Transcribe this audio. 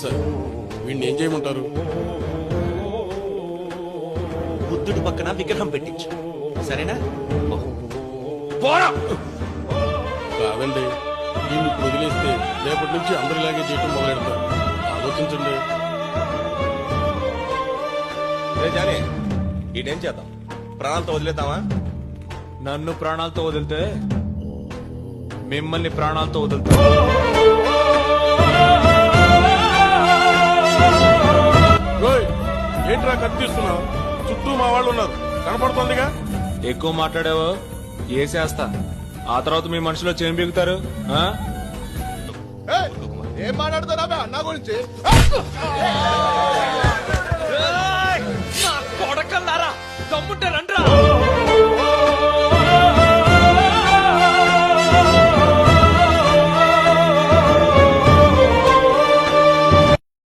Sir వీడిని ఏం చేయమంటారు? బుద్ధుడి పక్కన విగ్రహం పెట్టించు, సరేనా? పోరా. కాదండి, దీన్ని ఇప్పుడు వదిలేస్తే రేపటి నుంచి అందరు ఇలాగే చేయటం మొదలెడతారు. ఆలోచించండి. జానీ ఇటేం చేద్దాం? ప్రాణాలతో వదిలేద్దామా? నన్ను ప్రాణాలతో వదిలితే మిమ్మల్ని ప్రాణాలతో వదులుతా. ఓయ్, ఏంట్రా కత్తిస్తున్నావు? చుట్టూ మా వాళ్ళు ఉన్నారు, కనపడుతోందిగా. ఎక్కువ మాట్లాడావో ఏసేస్తా. ఆ తర్వాత మీ మనుషులో చేయం బిగుతారు. ఏం మాట్లాడుతున్నా అన్న గురించి? కొడకల్లారా దమ్ముంటే రండ్రా.